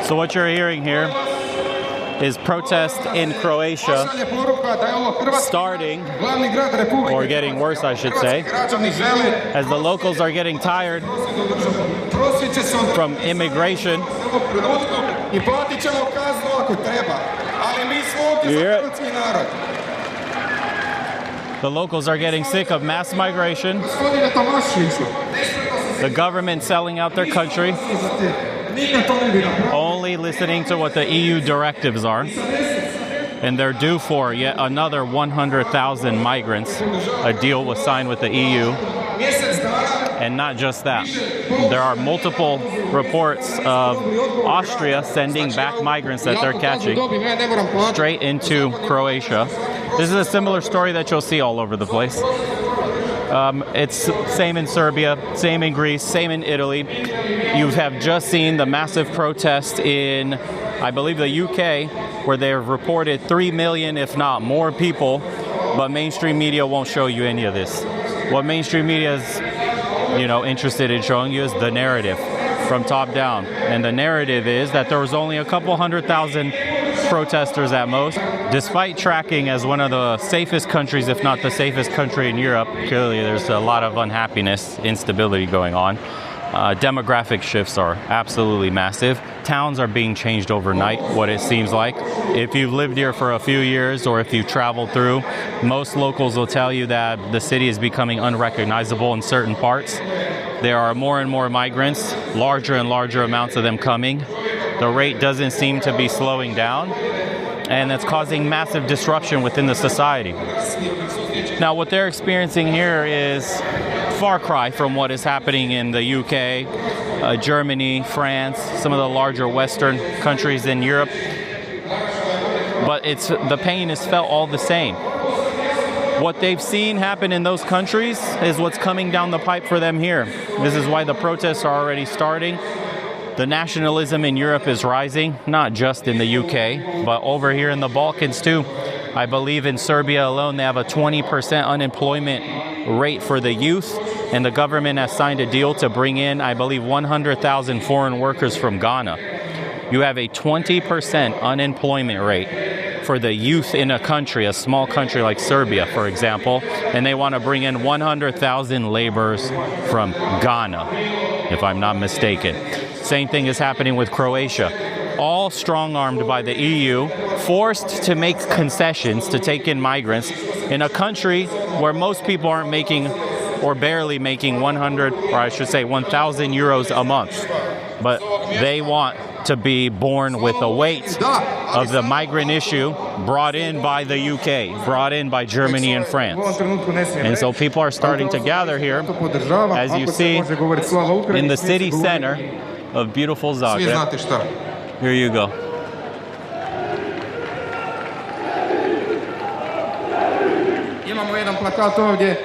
So what you're hearing here is protest in Croatia starting, or getting worse, I should say, as the locals are getting tired from immigration. You hear it? The locals are getting sick of mass migration, the government selling out their country, only listening to what the EU directives are, and they're due for yet another 100,000 migrants. A deal was signed with the EU, and not just that. There are multiple reports of Austria sending back migrants that they're catching straight into Croatia. This is a similar story that you'll see all over the place. It's same in Serbia, same in Greece, same in Italy. You have just seen the massive protest in, I believe, the UK, where they have reported 3 million, if not more people, but mainstream media won't show you any of this. What mainstream media is, interested in showing you is the narrative from top down. And the narrative is that there was only a couple 100,000 protesters at most. Despite tracking as one of the safest countries, if not the safest country in Europe, clearly there's a lot of unhappiness, instability going on. Demographic shifts are absolutely massive. Towns are being changed overnight, what it seems like. If you've lived here for a few years or if you've traveled through, most locals will tell you that the city is becoming unrecognizable in certain parts. There are more and more migrants, larger and larger amounts of them coming. The rate doesn't seem to be slowing down, and that's causing massive disruption within the society. Now, what they're experiencing here is far cry from what is happening in the UK, Germany, France, some of the larger Western countries in Europe. But the pain is felt all the same. What they've seen happen in those countries is what's coming down the pipe for them here. This is why the protests are already starting. The nationalism in Europe is rising, not just in the UK, but over here in the Balkans too. I believe in Serbia alone, they have a 20% unemployment rate for the youth, and the government has signed a deal to bring in, I believe, 100,000 foreign workers from Ghana. You have a 20% unemployment rate for the youth in a country, a small country like Serbia, for example, and they want to bring in 100,000 laborers from Ghana, if I'm not mistaken. Same thing is happening with Croatia. All strong-armed by the EU, forced to make concessions to take in migrants in a country where most people aren't making or barely making 100, or I should say 1,000 euros a month. But they want to be born with the weight of the migrant issue brought in by the UK, brought in by Germany and France. And so people are starting to gather here, as you see, in the city center of beautiful Zagreb. Here you go. Imamo jedan plakat ovdje.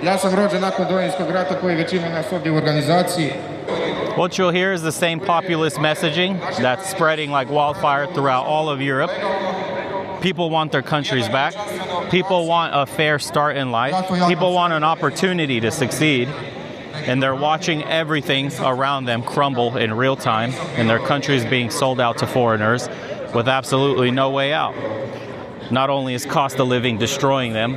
Ja sam rođen nakon Domovinskog rata koji većina nas ovdje u organizaciji. What you'll hear is the same populist messaging that's spreading like wildfire throughout all of Europe. People want their countries back. People want a fair start in life. People want an opportunity to succeed. And they're watching everything around them crumble in real time, and their countries being sold out to foreigners with absolutely no way out. Not only is cost of living destroying them,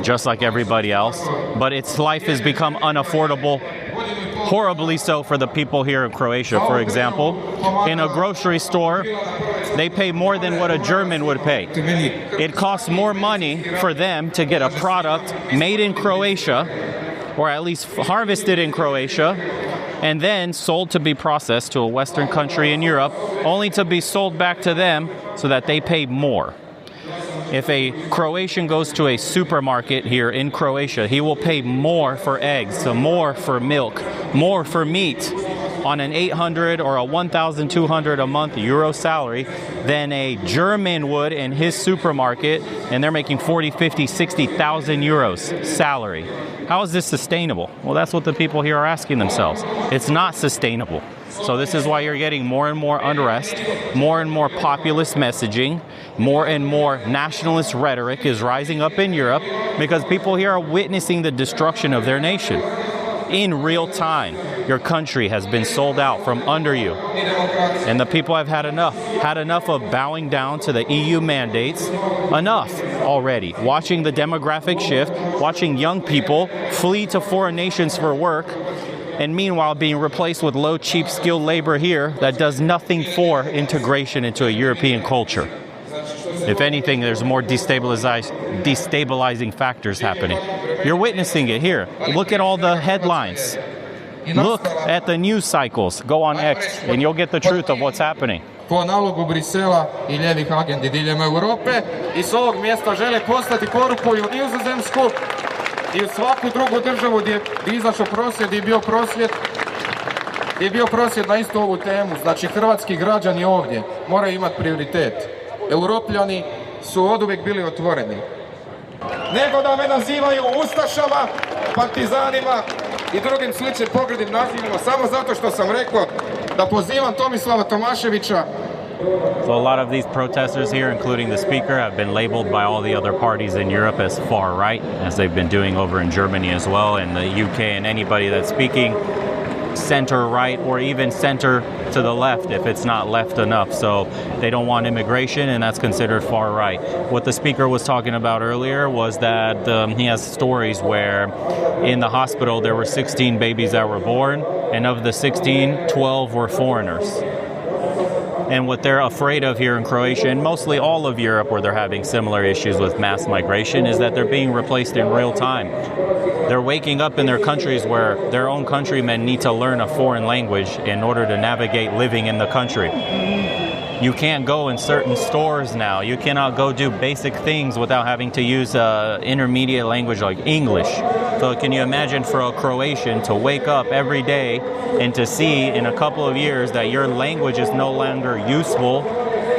just like everybody else, but its life has become unaffordable, horribly so for the people here in Croatia. For example, in a grocery store, they pay more than what a German would pay. It costs more money for them to get a product made in Croatia, or at least harvested in Croatia, and then sold to be processed to a Western country in Europe, only to be sold back to them so that they pay more. If a Croatian goes to a supermarket here in Croatia, he will pay more for eggs, more for milk, more for meat on an 800 or a 1,200 a month euro salary than a German would in his supermarket, and they're making 40, 50, 60,000 euros salary. How is this sustainable? Well, that's what the people here are asking themselves. It's not sustainable. So this is why you're getting more and more unrest, more and more populist messaging, more and more nationalist rhetoric is rising up in Europe because people here are witnessing the destruction of their nation. in real time, your country has been sold out from under you. And the people have had enough of bowing down to the EU mandates. Enough already. Watching the demographic shift, watching young people flee to foreign nations for work, and meanwhile being replaced with low, cheap, skilled labor here that does nothing for integration into a European culture. If anything, there's more destabilizing factors happening. You're witnessing it here. Look at all the headlines. Look at the news cycles. Go on X and you'll get the truth of what's happening. Po nalogu Brisela I ljevih agendi diljem Europe I s ovog mjesta žele poslati poruku I u Nizozemsku I u svaku drugu državu gdje je izašao prosvjed I bio prosvjed na istu ovu temu. Znači hrvatski građani ovdje moraju imati prioritet. Europljani su oduvijek bili otvoreni. Nego da me nazivaju ustašama, partizanima I drugim sličnim pogrdnim nazivima samo zato što sam rekao da pozivam Tomislava Tomaševića. So a lot of these protesters here, including the speaker, have been labeled by all the other parties in Europe as far right, as they've been doing over in Germany as well, and the UK, and anybody that's speaking center right or even center to the left if it's not left enough. So they don't want immigration, and that's considered far right. What the speaker was talking about earlier was that he has stories where in the hospital there were 16 babies that were born, and of the 16, 12 were foreigners. And what they're afraid of here in Croatia, and mostly all of Europe where they're having similar issues with mass migration, is that they're being replaced in real time. They're waking up in their countries where their own countrymen need to learn a foreign language in order to navigate living in the country. You can't go in certain stores now. You cannot go do basic things without having to use an intermediate language like English. So can you imagine for a Croatian to wake up every day and to see in a couple of years that your language is no longer useful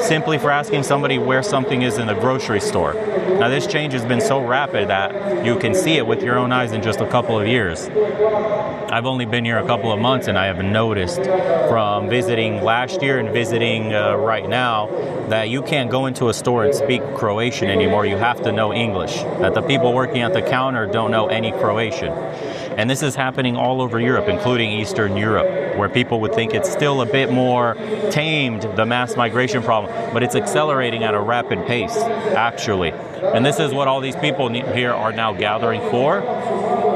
simply for asking somebody where something is in the grocery store? Now this change has been so rapid that you can see it with your own eyes in just a couple of years. I've only been here a couple of months, and I have noticed from visiting last year and visiting right now that you can't go into a store and speak Croatian anymore. You have to know English. That the people working at the counter don't know any Croatian. And this is happening all over Europe, including Eastern Europe, where people would think it's still a bit more tamed, the mass migration problem, but it's accelerating at a rapid pace, actually. And this is what all these people here are now gathering for,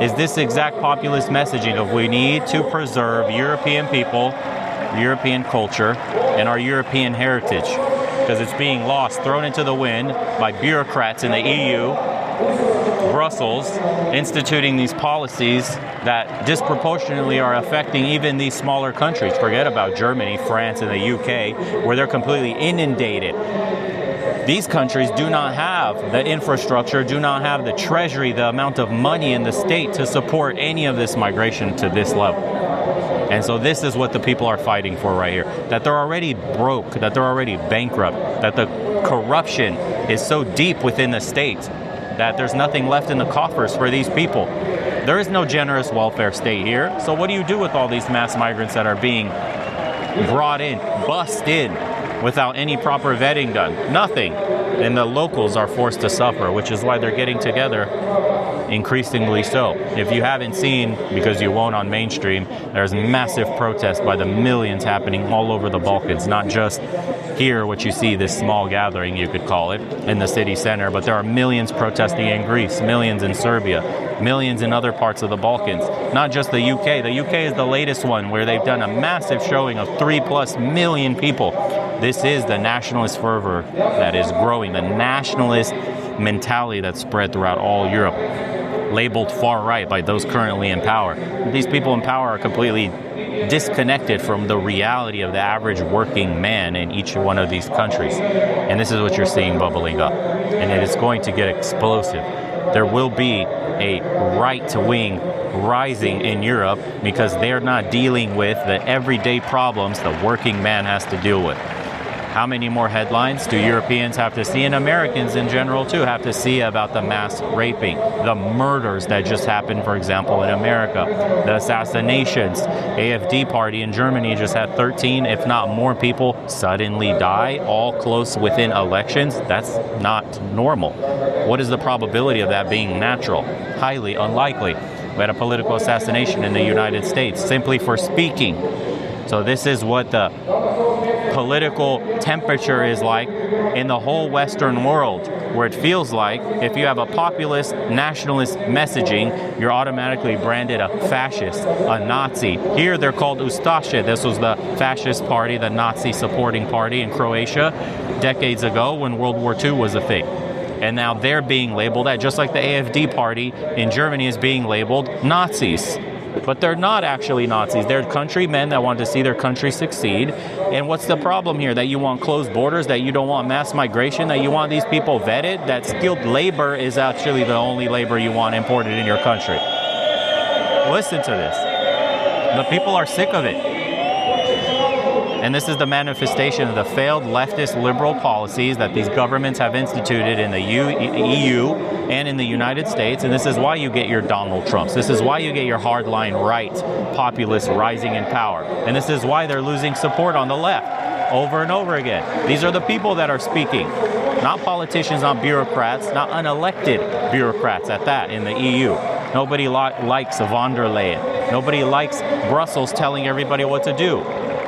is this exact populist messaging of we need to preserve European people, European culture, and our European heritage, because it's being lost, thrown into the wind by bureaucrats in the EU, Brussels, instituting these policies that disproportionately are affecting even these smaller countries. Forget about Germany, France, and the UK, where they're completely inundated. These countries do not have the infrastructure, do not have the treasury, the amount of money in the state to support any of this migration to this level. And so this is what the people are fighting for right here. That they're already broke, that they're already bankrupt, that the corruption is so deep within the state that there's nothing left in the coffers for these people. There is no generous welfare state here. So what do you do with all these mass migrants that are being brought in, bussed in, without any proper vetting done? Nothing. And the locals are forced to suffer, which is why they're getting together increasingly so. If you haven't seen, because you won't on mainstream, there's massive protests by the millions happening all over the Balkans, not just here, what you see, this small gathering, you could call it, in the city center, but there are millions protesting in Greece, millions in Serbia, millions in other parts of the Balkans, not just the UK. The UK is the latest one where they've done a massive showing of 3+ million people. This is the nationalist fervor that is growing, the nationalist mentality that's spread throughout all Europe, labeled far right by those currently in power. These people in power are completely disconnected from the reality of the average working man in each one of these countries. And this is what you're seeing bubbling up. And it is going to get explosive. There will be a right wing rising in Europe because they're not dealing with the everyday problems the working man has to deal with. How many more headlines do Europeans have to see, and Americans in general too have to see, about the mass raping, the murders that just happened, for example, in America, the assassinations? AfD party in Germany just had 13, if not more people suddenly die, all close within elections. That's not normal. What is the probability of that being natural? Highly unlikely. We had a political assassination in the United States simply for speaking. So this is what the political temperature is like in the whole Western world, where it feels like if you have a populist, nationalist messaging, you're automatically branded a fascist, a Nazi. Here they're called Ustaše. This was the fascist party, the Nazi supporting party in Croatia decades ago when World War II was a thing. And now they're being labeled that, just like the AfD party in Germany is being labeled Nazis. But they're not actually Nazis. They're countrymen that want to see their country succeed. And what's the problem here? That you want closed borders, that you don't want mass migration, that you want these people vetted, that skilled labor is actually the only labor you want imported in your country. Listen to this. The people are sick of it. And this is the manifestation of the failed leftist liberal policies that these governments have instituted in the EU and in the United States. And this is why you get your Donald Trumps. This is why you get your hardline right populists rising in power. And this is why they're losing support on the left over and over again. These are the people that are speaking, not politicians, not bureaucrats, not unelected bureaucrats at that in the EU. Nobody likes von der Leyen. Nobody likes Brussels telling everybody what to do.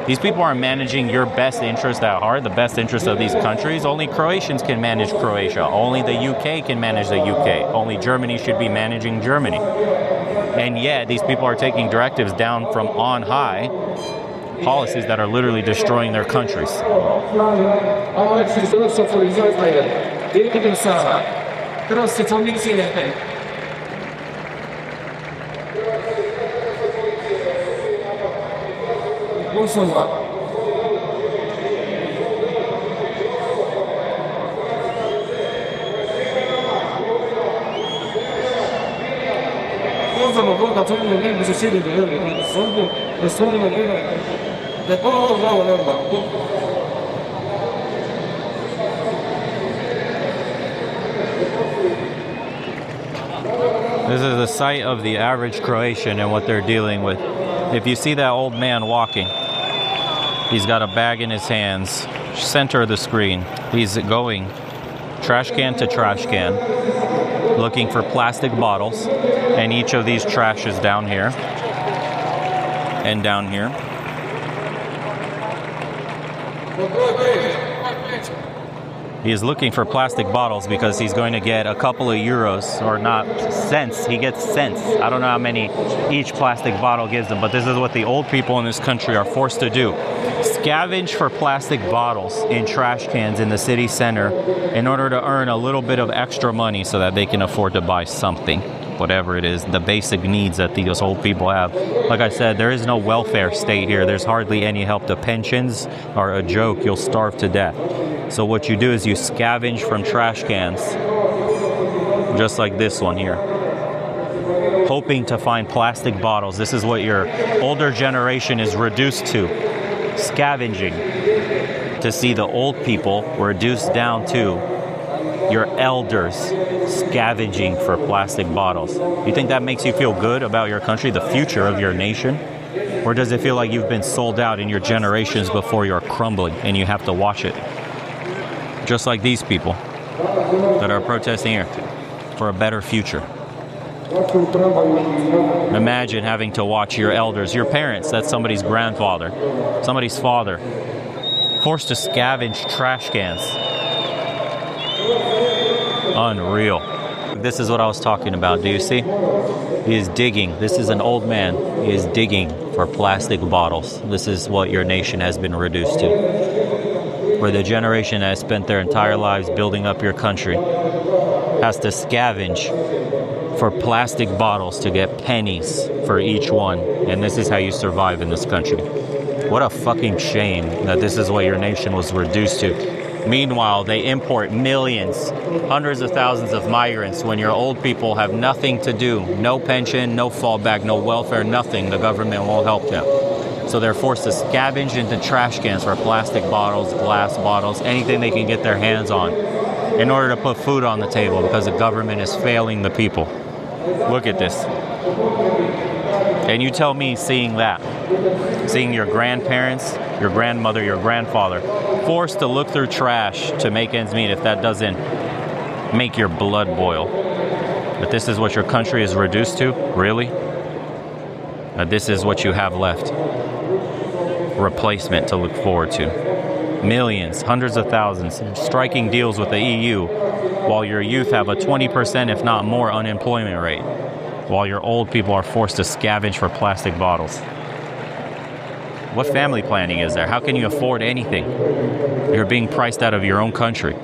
These people are managing your best interest at heart, the best interest of these countries. Only Croatians can manage Croatia. Only the UK can manage the UK. Only Germany should be managing Germany. And yet, these people are taking directives down from on high, policies that are literally destroying their countries. This is the sight of the average Croatian and what they're dealing with. If you see that old man walking, he's got a bag in his hands, center of the screen. He's going trash can to trash can, looking for plastic bottles, and each of these trash is down here and down here. He is looking for plastic bottles because he's going to get a couple of euros, or not, cents. He gets cents. I don't know how many each plastic bottle gives them, but this is what the old people in this country are forced to do. Scavenge for plastic bottles in trash cans in the city center in order to earn a little bit of extra money so that they can afford to buy something, whatever it is, the basic needs that these old people have. Like I said, there is no welfare state here. There's hardly any help. The pensions are a joke. You'll starve to death. So what you do is you scavenge from trash cans, just like this one here, hoping to find plastic bottles. This is what your older generation is reduced to, scavenging, to see the old people reduced down to your elders scavenging for plastic bottles. You think that makes you feel good about your country, the future of your nation? Or does it feel like you've been sold out in your generations before you're crumbling and you have to watch it? Just like these people that are protesting here for a better future. Imagine having to watch your elders, your parents, that's somebody's grandfather, somebody's father, forced to scavenge trash cans. Unreal. This is what I was talking about. Do you see? He is digging. This is an old man. He is digging for plastic bottles. This is what your nation has been reduced to. Where the generation that has spent their entire lives building up your country has to scavenge for plastic bottles to get pennies for each one. And this is how you survive in this country. What a fucking shame that this is what your nation was reduced to. Meanwhile, they import millions, hundreds of thousands of migrants when your old people have nothing to do. No pension, no fallback, no welfare, nothing. The government won't help them. So they're forced to scavenge into trash cans for plastic bottles, glass bottles, anything they can get their hands on in order to put food on the table because the government is failing the people. Look at this. And you tell me seeing that, seeing your grandparents, your grandmother, your grandfather, forced to look through trash to make ends meet, if that doesn't make your blood boil. But this is what your country is reduced to? Really? This is what you have left. Replacement to look forward to. Millions, hundreds of thousands, striking deals with the EU, while your youth have a 20%, if not more, unemployment rate, while your old people are forced to scavenge for plastic bottles. What family planning is there? How can you afford anything? You're being priced out of your own country.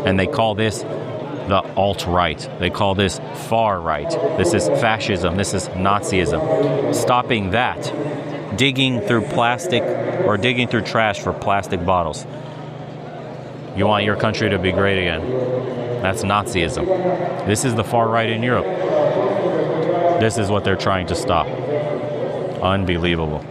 And they call this the alt-right. They call this far-right. This is fascism. This is Nazism. Stopping that, digging through plastic or digging through trash for plastic bottles. You want your country to be great again. That's Nazism. This is the far-right in Europe. This is what they're trying to stop. Unbelievable.